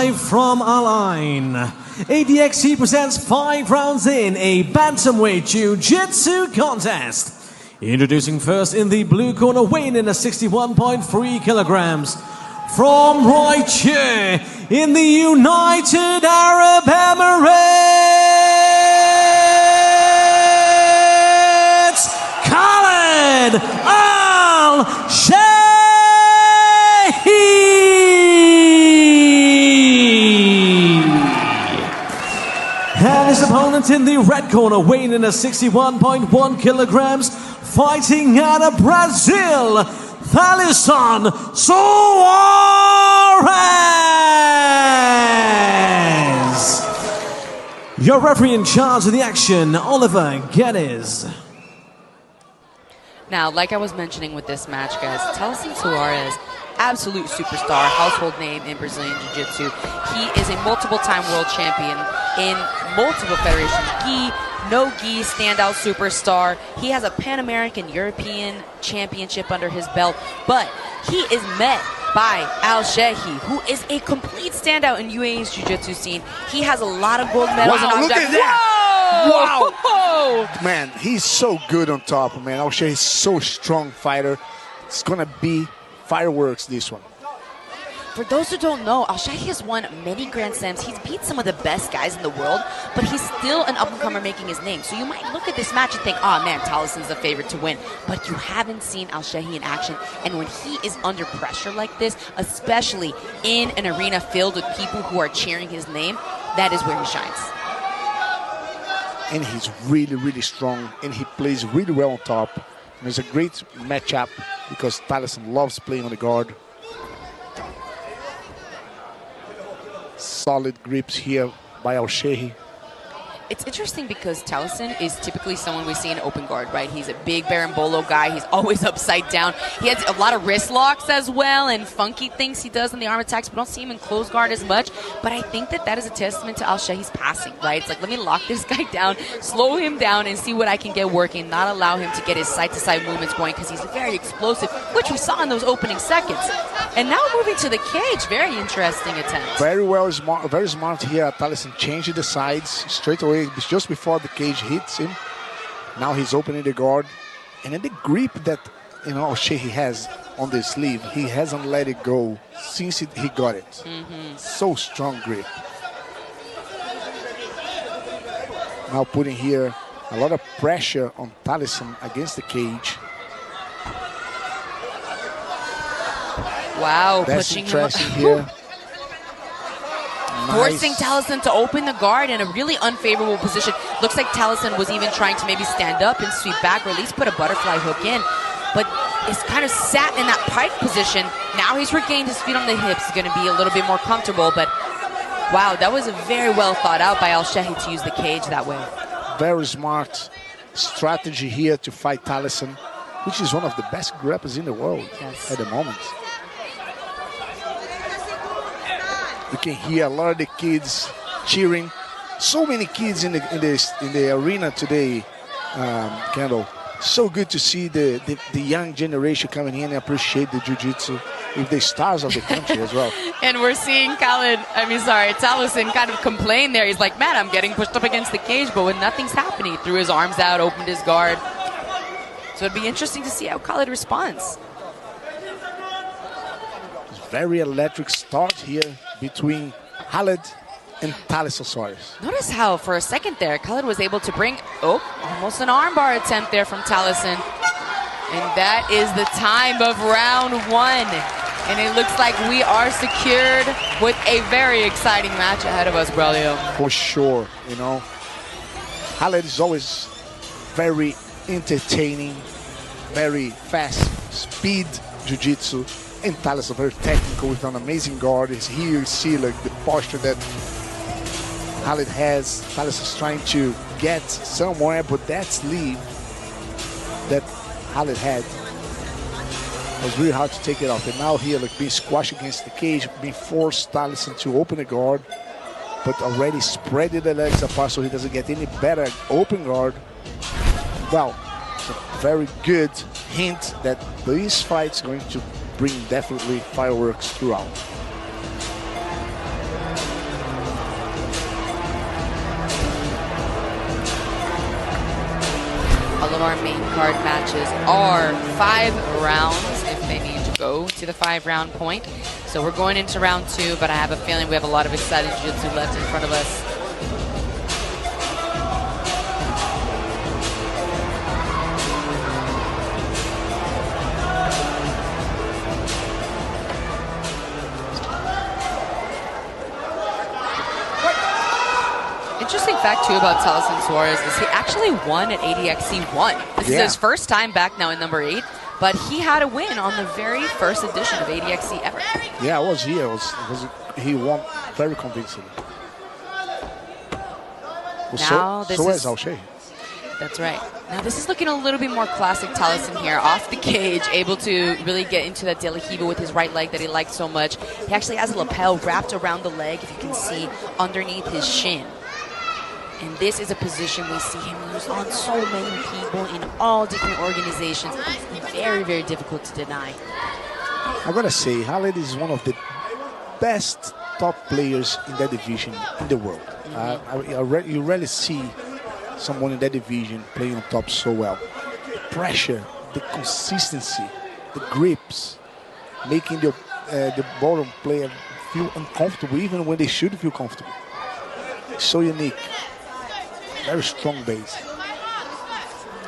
Live from Align, ADXC presents 5 rounds in a bantamweight jiu-jitsu contest. Introducing first in the blue corner, weighing in at 61.3 kilograms. From right here in the United Arab Emirates, Khaled Al Shehhi. And his opponent in the red corner, weighing in at 61.1 kilograms, fighting out of Brazil, Thalison Soares. Your referee in charge of the action, Oliver Geddes. Now, like I was mentioning with this match, guys, Thalison Soares, absolute superstar, household name in Brazilian Jiu-Jitsu. He is a multiple-time world champion in multiple federations. Gi, no gi, standout superstar. He has a Pan-American European championship under his belt, but he is met by Al Shehhi, who is a complete standout in UAE's jiu-jitsu scene. He has a lot of gold medals. Wow, and look at that! Whoa! Wow! Whoa! Man, he's so good on top, man. Al Shehhi is so strong fighter. It's gonna be fireworks, this one. For those who don't know, Al Shehhi has won many Grand Slams. He's beat some of the best guys in the world, but he's still an up-and-comer making his name. So you might look at this match and think, oh man, Thalison's the favorite to win. But you haven't seen Al Shehhi in action. And when he is under pressure like this, especially in an arena filled with people who are cheering his name, that is where he shines. And he's really, really strong, and he plays really well on top. And it's a great matchup because Thalison loves playing on the guard. Solid grips here by Al Shehhi. It's interesting because Thalison is typically someone we see in open guard, right? He's a big berimbolo guy. He's always upside down. He has a lot of wrist locks as well and funky things he does in the arm attacks. We don't see him in close guard as much. But I think that that is a testament to Al Shehhi's passing, right? It's like, let me lock this guy down, slow him down, and see what I can get working, not allow him to get his side-to-side movements going because he's very explosive, which we saw in those opening seconds. And now moving to the cage, very interesting attempt. Very well, very smart here. Thalison changing the sides straight away just before the cage hits him. Now he's opening the guard, and then the grip that Al Shehhi has on the sleeve, he hasn't let it go since he got it. So strong grip. Now putting here a lot of pressure on Thalison against the cage. Wow, that's pushing interesting him here. Forcing Thalison to open the guard in a really unfavorable position. Looks like Thalison was even trying to maybe stand up and sweep back or at least put a butterfly hook in. But it's kind of sat in that pike position. Now he's regained his feet on the hips. He's going to be a little bit more comfortable. But wow, that was very well thought out by Al Shehhi to use the cage that way. Very smart strategy here to fight Thalison, which is one of the best grapplers in the world at the moment. You can hear a lot of the kids cheering. So many kids in the arena today, Kendall. So good to see the young generation coming in and appreciate the jiu-jitsu with the stars of the country as well. And we're seeing Thalison kind of complain there. He's like, man, I'm getting pushed up against the cage, but when nothing's happening, he threw his arms out, opened his guard. So it'd be interesting to see how Khaled responds. Very electric start here between Khaled and Thalison Soares. Notice how for a second there, Khaled was able to bring, almost an armbar attempt there from Thalison. And that is the time of round 1. And it looks like we are secured with a very exciting match ahead of us, Braulio. For sure, Khaled is always very entertaining, very fast, speed jiu-jitsu. And Thalison very technical with an amazing guard. Here you see the posture that Khaled has. Thalison's trying to get somewhere, but that sleeve that Khaled had was really hard to take it off. And now here, being squashed against the cage, being forced Thalison to open the guard, but already spreading the legs apart so he doesn't get any better open guard. Well, it's a very good hint that this fight's going to bring definitely fireworks throughout. our main card matches are 5 rounds if they need to go to the 5-round point. So we're going into round 2, but I have a feeling we have a lot of exciting jiu-jitsu left in front of us. Interesting fact, too, about Thalison Soares is he actually won at ADXC 1. This is his first time back now in number 8, but he had a win on the very first edition of ADXC ever. Yeah, I was here. He won very convincingly. Now this is Alshehhi. That's right. Now this is looking a little bit more classic Thalison here, off the cage, able to really get into that DHABI with his right leg that he liked so much. He actually has a lapel wrapped around the leg, if you can see, underneath his shin. And this is a position we see him use on so many people in all different organizations. It's very, very difficult to deny. I'm going to say, Khaled is one of the best top players in that division in the world. You rarely see someone in that division playing on top so well. The pressure, the consistency, the grips, making the bottom player feel uncomfortable even when they should feel comfortable. It's so unique. Very strong base.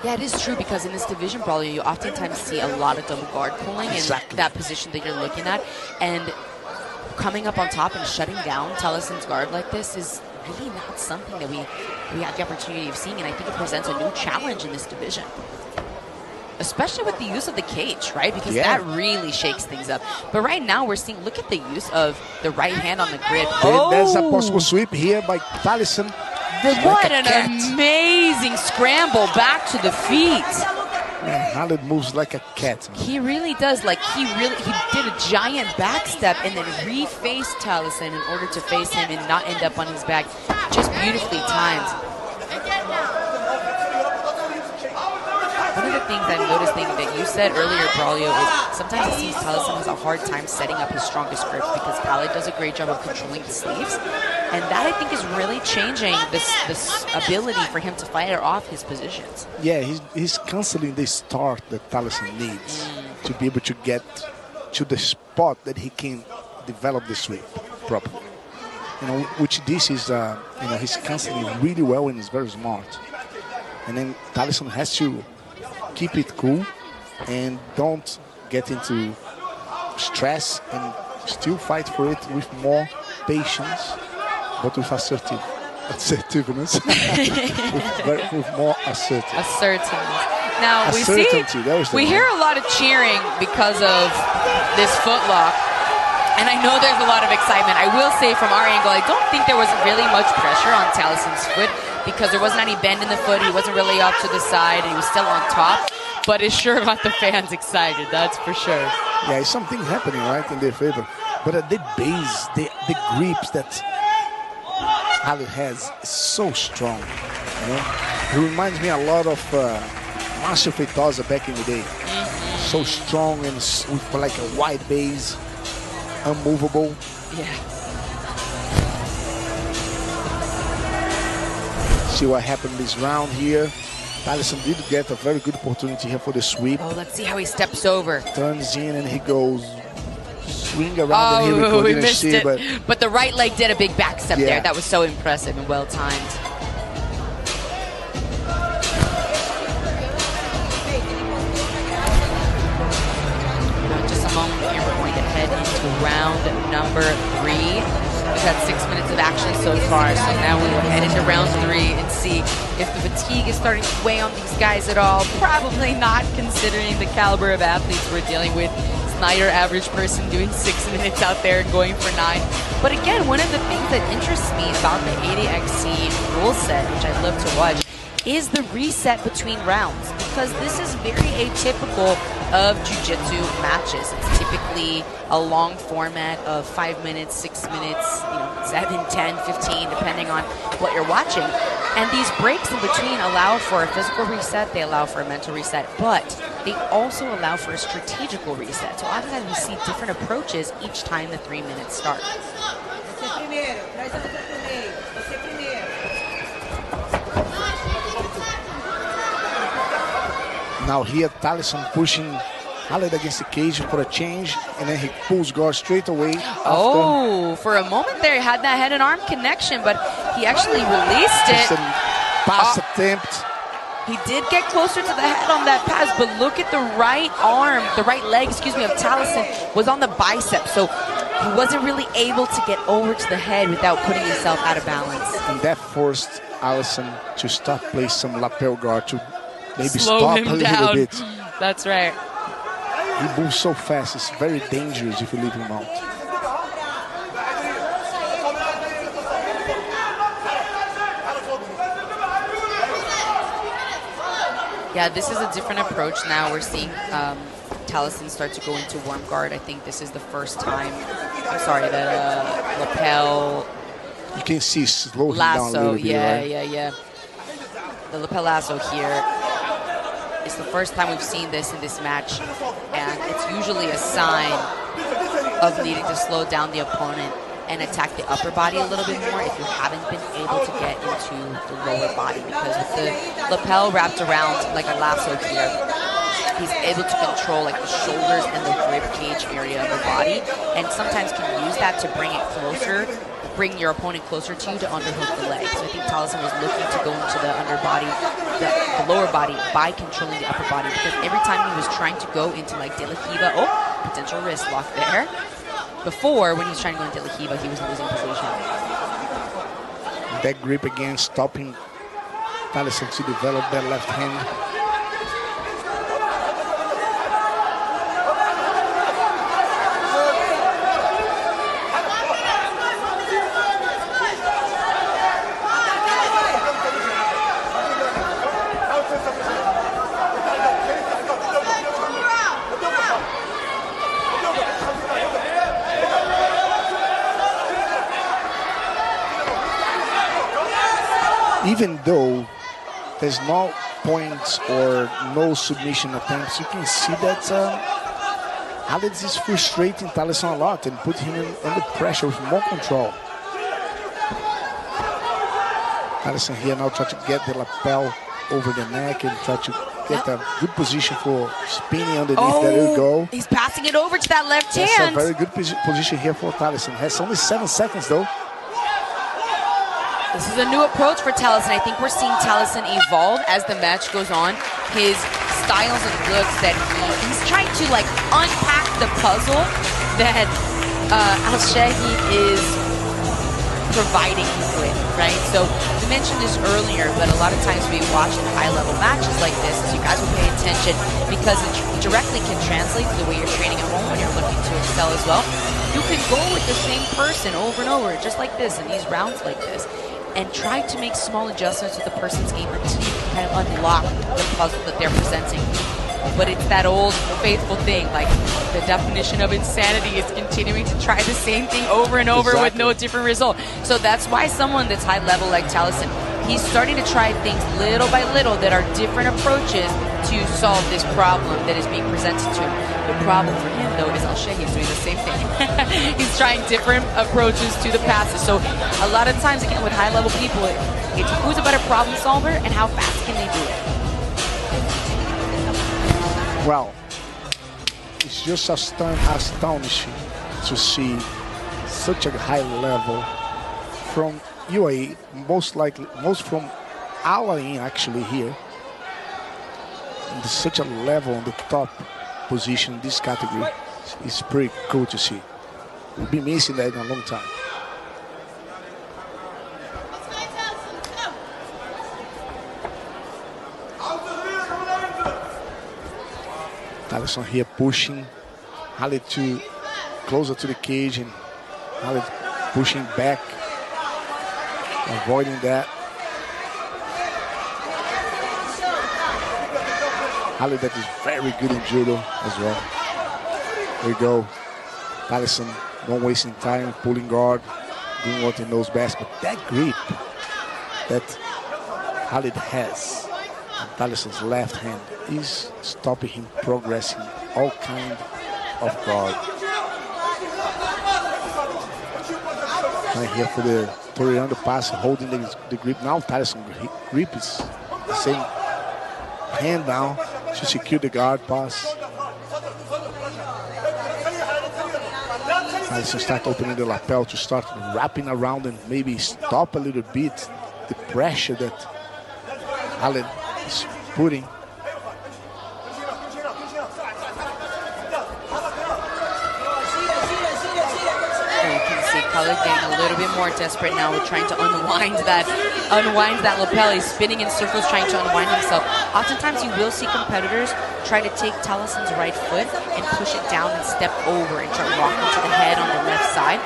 Yeah, it is true, because in this division, probably you oftentimes see a lot of double guard pulling in that position that you're looking at. And coming up on top and shutting down Thalison's guard like this is really not something that we had the opportunity of seeing, and I think it presents a new challenge in this division. Especially with the use of the cage, right? Because that really shakes things up. But right now we're seeing, look at the use of the right hand on the grip. There's a possible sweep here by Thalison. What an amazing scramble back to the feet. Khaled moves like a cat. He really does. Like, he did a giant back step and then refaced Thalison in order to face him and not end up on his back. Just beautifully timed. One of the things I'm noticing that you said earlier, Braulio, is sometimes it seems Thalison has a hard time setting up his strongest grips because Khaled does a great job of controlling the sleeves. And that, I think, is really changing this ability for him to fire off his positions. Yeah, he's canceling the start that Thalison needs to be able to get to the spot that he can develop the sweep properly. You know, which this is, he's canceling really well and is very smart. And then Thalison has to keep it cool and don't get into stress and still fight for it with more patience, but with assertiveness. with more assertiveness. Now we hear a lot of cheering because of this footlock, and I know there's a lot of excitement. I will say from our angle, I don't think there was really much pressure on Thalison's foot because there wasn't any bend in the foot. He wasn't really off to the side, and he was still on top. But it sure got the fans excited, that's for sure. Yeah, something happening, right, in their favor. But at the base, the grips that Khaled has is so strong. You know? He reminds me a lot of Master Feitosa back in the day. So strong and with like a wide base, unmovable. Yeah. See what happened this round here. Thalison did get a very good opportunity here for the sweep. Oh, let's see how he steps over. Turns in and he goes swing around and here we missed it. But the right leg did a big back step there. That was so impressive and well timed. Now, just a moment here, we're going to head into round number 3. We've had 6 minutes of action so far, so now we will head into round 3 and see if the fatigue is starting to weigh on these guys at all. Probably not, considering the caliber of athletes we're dealing with. It's not your average person doing 6 minutes out there and going for 9. But again, one of the things that interests me about the ADXC rule set, which I love to watch, is the reset between rounds, because this is very atypical of jiu-jitsu matches. It's typically a long format of 5 minutes, 6 minutes, 7, 10, 15, depending on what you're watching. And these breaks in between allow for a physical reset, they allow for a mental reset, but they also allow for a strategical reset. So oftentimes we see different approaches each time the 3 minutes start. Now here, Thalison pushing Khaled against the cage for a change, and then he pulls guard straight away. Oh, for a moment there, he had that head and arm connection, but he actually released it. Just a pass attempt. He did get closer to the head on that pass, but look at the right arm, the right leg, excuse me, of Thalison was on the bicep, so he wasn't really able to get over to the head without putting himself out of balance. And that forced Allison to start play some lapel guard to maybe Slow stop him a little down. bit. That's right. He moves so fast, it's very dangerous if you leave him out. Yeah, this is a different approach now. We're seeing Thalison start to go into warm guard. I think this is the first time, I'm sorry, that lapel You can see slow him lasso, down a little bit, right? yeah. The lapel lasso here. It's the first time we've seen this in this match, and it's usually a sign of needing to slow down the opponent and attack the upper body a little bit more if you haven't been able to get into the lower body, because with the lapel wrapped around like a lasso here, he's able to control like the shoulders and the rib cage area of the body, and sometimes can use that to bring it closer, bring your opponent closer to you to underhook the leg. So I think Thalison was looking to go into the underbody, the lower body, by controlling the upper body, because every time he was trying to go into like De La Riva, potential wrist lock there. Before, when he was trying to go into De La Riva, he was losing position. That grip again, stopping Thalison to develop that left hand. Even though there's no points or no submission attempts, you can see that Khaled is frustrating Thalison a lot and put him under pressure with more control. Thalison here now try to get the lapel over the neck and try to get a good position for spinning underneath. There you go. He's passing it over to that left hand. That's a very good position here for Thalison. Has only 7 seconds though. This is a new approach for Thalison. I think we're seeing Thalison evolve as the match goes on. His styles and looks that he's trying to like unpack the puzzle that Alshehhi is providing him with, right? So we mentioned this earlier, but a lot of times we watch in high-level matches like this, so you guys will pay attention, because it directly can translate to the way you're training at home when you're looking to excel as well. You can go with the same person over and over, just like this, in these rounds like this, and try to make small adjustments to the person's game until you can kind of unlock the puzzle that they're presenting. But it's that old faithful thing, like the definition of insanity is continuing to try the same thing over and over with no different result. So that's why someone that's high level like Thalison, he's starting to try things little by little that are different approaches to solve this problem that is being presented to him. The problem for him, though, is Alshehhi is doing the same thing. He's trying different approaches to the passes. So a lot of times, again, with high-level people, it's who's a better problem solver and how fast can they do it. Well, it's just astonishing to see such a high level from UAE, most from our Ain actually here. And such a level on the top position in this category is pretty cool to see. We'll be missing that in a long time. Thalison here pushing Khaled to closer to the cage, and Khaled pushing back, avoiding that. Khaled that is very good in judo as well. There you go. Thalison, not wasting time, pulling guard, doing what he knows best. But that grip that Khaled has on Thalison's left hand is stopping him progressing all kind of guard. Right here for the Toriano pass, holding the grip. Now Thalison grip is the same hand now. to secure the guard pass. Thalison start opening the lapel to start wrapping around and maybe stop a little bit the pressure that Khaled is putting. Khaled getting a little bit more desperate now with trying to unwind that lapel. He's spinning in circles trying to unwind himself. Oftentimes you will see competitors try to take Thalison's right foot and push it down and step over and start walking to the head on the left side.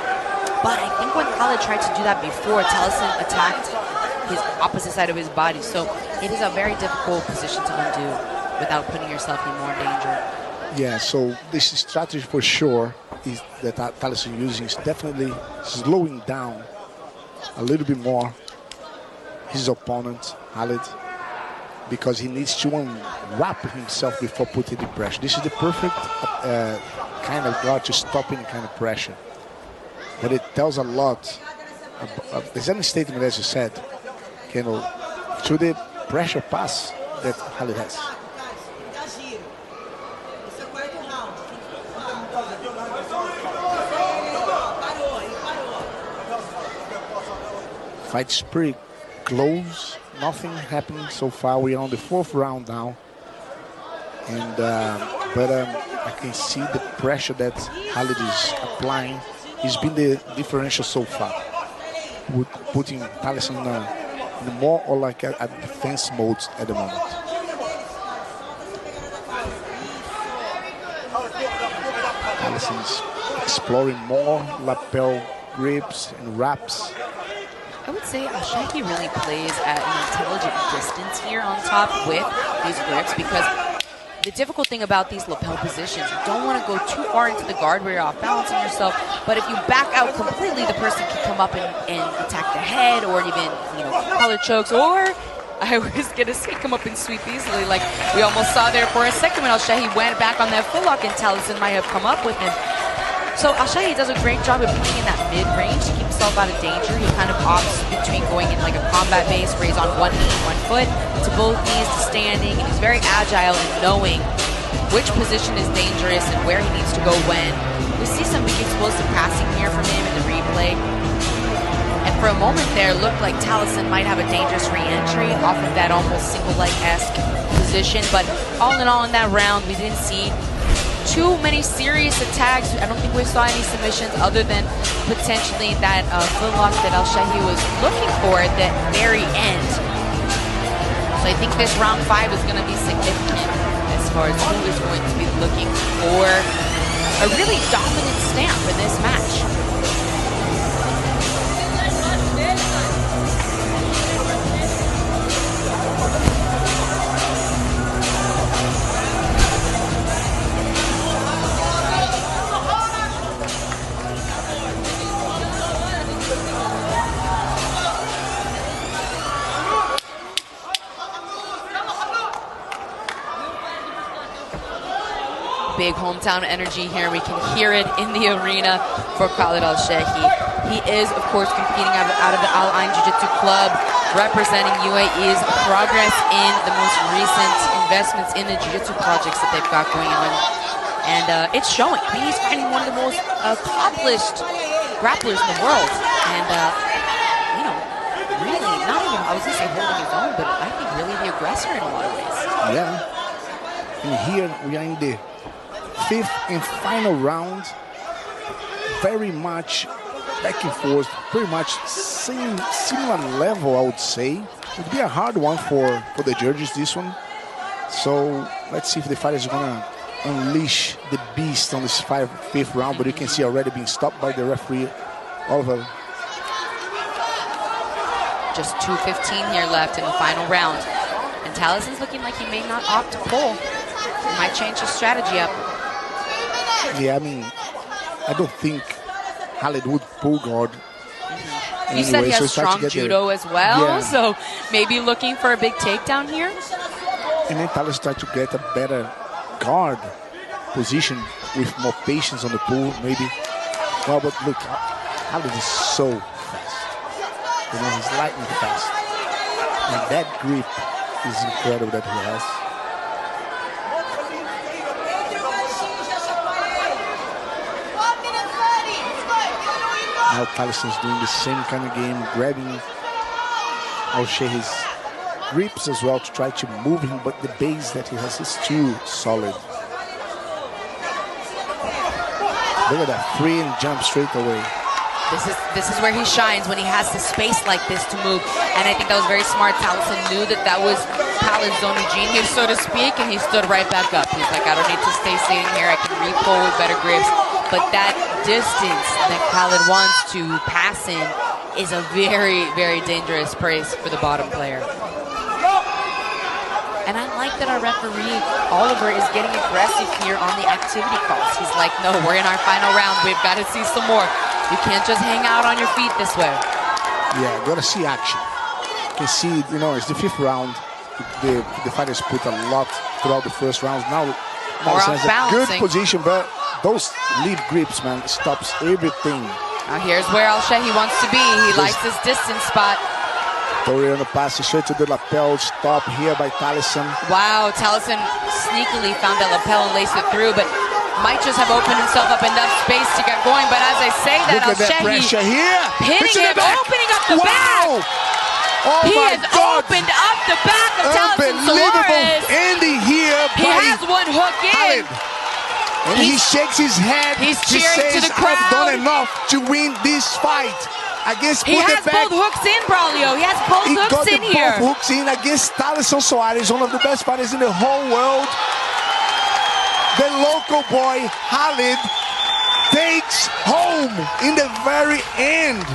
But I think when Khaled tried to do that before, Thalison attacked his opposite side of his body. So it is a very difficult position to undo without putting yourself in more danger. Yeah, so this strategy for sure is that Thalison using is definitely slowing down a little bit more his opponent, Khaled, because he needs to unwrap himself before putting the pressure. This is the perfect kind of guard to stop any kind of pressure. But it tells a lot. There's any statement, as you said, you know, to the pressure pass that Khaled has. Fight's pretty close. Nothing happened so far. We are on the 4th round now, and but I can see the pressure that Khaled is applying. He's been the differential so far, with putting Thalison in more or like a defense mode at the moment. Thalison's exploring more lapel grips and wraps. I would say Alshehhi really plays at an intelligent distance here on top with these grips, because the difficult thing about these lapel positions, you don't want to go too far into the guard where you're off balancing yourself, but if you back out completely, the person can come up and attack the head, or even, you know, collar chokes, or I was going to say come up and sweep easily, like we almost saw there for a second when Alshehhi went back on that footlock and Thalison might have come up with him. So Alshehhi does a great job of being in that mid-range to keep himself out of danger. He kind of opts between going in like a combat base where he's on one knee, one foot, to both knees, to standing, and he's very agile in knowing which position is dangerous and where he needs to go when. We see some big explosive passing here from him in the replay. And for a moment there, it looked like Thalison might have a dangerous re-entry off of that almost single leg-esque position. But all in all in that round, we didn't see too many serious attacks. I don't think we saw any submissions other than potentially that footlock that Alshehhi was looking for at the very end. So I think this round 5 is going to be significant as far as who is going to be looking for a really dominant stamp in this match. Big hometown energy here. We can hear it in the arena for Khaled Al Shehhi. He is, of course, competing out of the Ain Jiu-Jitsu Club, representing UAE's progress in the most recent investments in the jiu-jitsu projects that they've got going on. And it's showing. I mean, he's fighting one of the most accomplished grapplers in the world. And, you know, really, not even, I was going to say holding his own, but I think really the aggressor in a lot of ways. Yeah. And here we are in the 5th and final round, very much back and forth, pretty much similar level, I would say. It would be a hard one for the judges, this one. So let's see if the fighter is going to unleash the beast on this 5th round, but you can see already being stopped by the referee, Oliver. Just 2:15 here left in the final round. And Thalison's looking like he may not opt to pull. He might change his strategy up. Yeah, I mean, I don't think Khaled would pull guard. You said he has strong judo as well, yeah. So maybe looking for a big takedown here. And then Thalison tried to get a better guard position with more patience on the pull, maybe. Well, but look, Khaled is so fast. You know, he's lightning fast. And that grip is incredible that he has. Now Thalyson's doing the same kind of game, grabbing Alshehhi's grips as well to try to move him, but the base that he has is too solid. Look at that, free and jump straight away. This is where he shines, when he has the space like this to move. And I think that was very smart. Thalison knew that that was Khaled's zone of genius, so to speak, and he stood right back up. He's like, I don't need to stay sitting here. I can re-pull with better grips. But that distance that Khaled wants to pass in is a very, very dangerous place for the bottom player. And I like that our referee, Oliver, is getting aggressive here on the activity calls. He's like, no, we're in our final round. We've got to see some more. You can't just hang out on your feet this way. Yeah, gotta see action. You can see, you know, it's the 5th round. The fighters put a lot throughout the first rounds. Now, Thalison has a good position, but those lead grips, man, stops everything. Now here's where Al Shehhi wants to be. He likes this distance spot. Toriano passes straight to the lapel, stop here by Thalison. Wow, Thalison sneakily found that lapel and laced it through, but might just have opened himself up enough space to get going. But as I say that, Al Shehhi hitting him, opening up the back. Oh he my has God. opened up the back of Thalison Soares. Ending here. He has one hook in. And he shakes his head. He's cheering to the crowd. I've done enough to win this fight. He has both hooks in, Braulio. He has both hooks in here. Both hooks in against Thalison Soares, one of the best fighters in the whole world. The local boy, Khaled, takes home in the very end.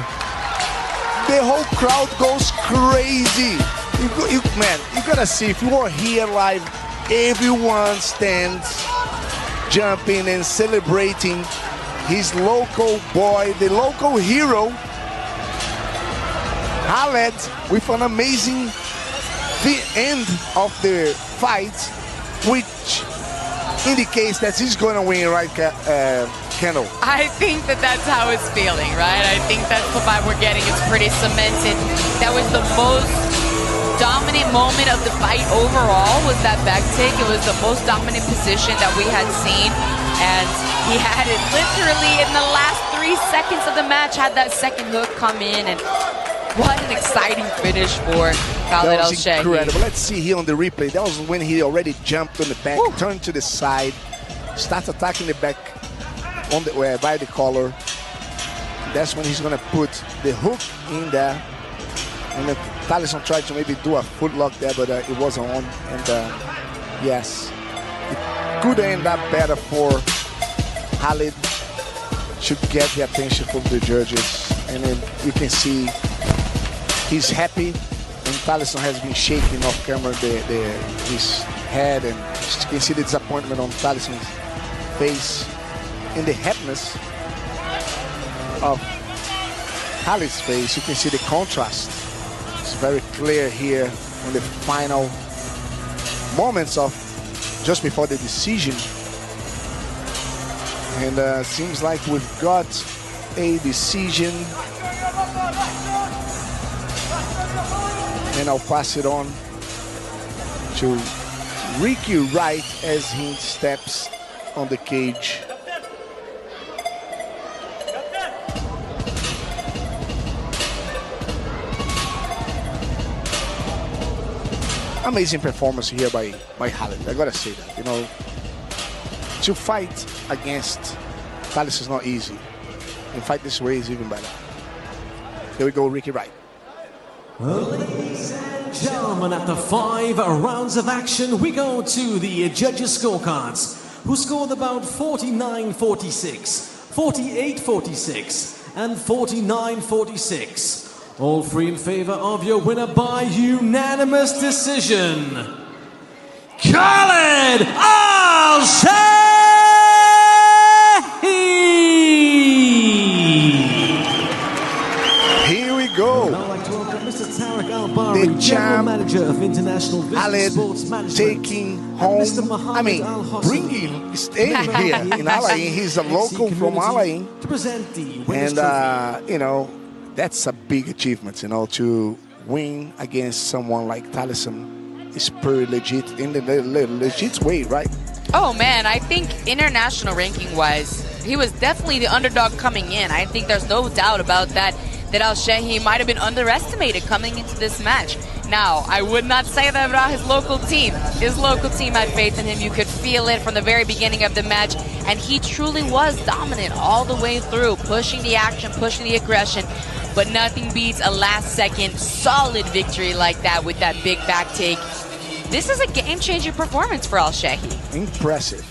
The whole crowd goes crazy. Man, you gotta see, if you are here live, everyone stands jumping and celebrating his local boy, the local hero, Khaled, with an amazing end of the fight, which indicates that he's going to win, right, Kendall? I think that that's how it's feeling, right? I think that's the vibe we're getting. It's pretty cemented. That was the most dominant moment of the fight overall, was that back take. It was the most dominant position that we had seen. And he had it literally in the last 3 seconds of the match, had that second hook come in, and what an exciting finish for Khaled Al Shehhi. Incredible. Let's see here on the replay. That was when he already jumped on the back, turned to the side, starts attacking the back on the by the collar. That's when he's going to put the hook in there. And then Thalison tried to maybe do a foot lock there, but it wasn't on. And yes, it could end up better for Khaled. Should get the attention from the judges. And then you can see he's happy, and Thalison has been shaking off camera his head, and you can see the disappointment on Thalison's face and the happiness of Khaled's face. You can see the contrast. It's very clear here in the final moments of just before the decision. And seems like we've got a decision. And I'll pass it on to Ricky Wright as he steps on the cage. Amazing performance here by Khaled. I gotta say that, you know, to fight against Thalison is not easy. And fight this way is even better. Here we go, Ricky Wright. Ladies and gentlemen, after 5 rounds of action, we go to the judges' scorecards, who scored about 49-46, 48-46, and 49-46. All three in favor of your winner by unanimous decision, Khaled Al Shehhi! Here we go. The champ, manager of International Khaled, Sports Management, taking home, bringing, staying here in Al Ain. He's a local from Al Ain. To present the and, you know, that's a big achievement, you know, to win against someone like Thalison is pretty legit, in the legit way, right? Oh, man, I think international ranking-wise, He was definitely the underdog coming in. I think there's no doubt about that, that Alshehhi might have been underestimated coming into this match. Now, I would not say that about his local team. His local team had faith in him. You could feel it from the very beginning of the match, and he truly was dominant all the way through, pushing the action, pushing the aggression, but nothing beats a last-second solid victory like that with that big back take. This is a game-changing performance for Alshehhi. Impressive.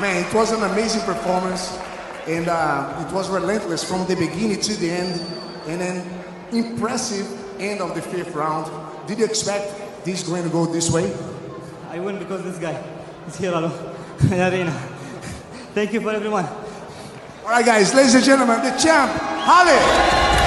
Man, it was an amazing performance, and it was relentless from the beginning to the end, and an impressive end of the 5th round. Did you expect this going to go this way? I win because this guy is here alone in the arena. Thank you for everyone. All right, guys, ladies and gentlemen, the champ, Khaled.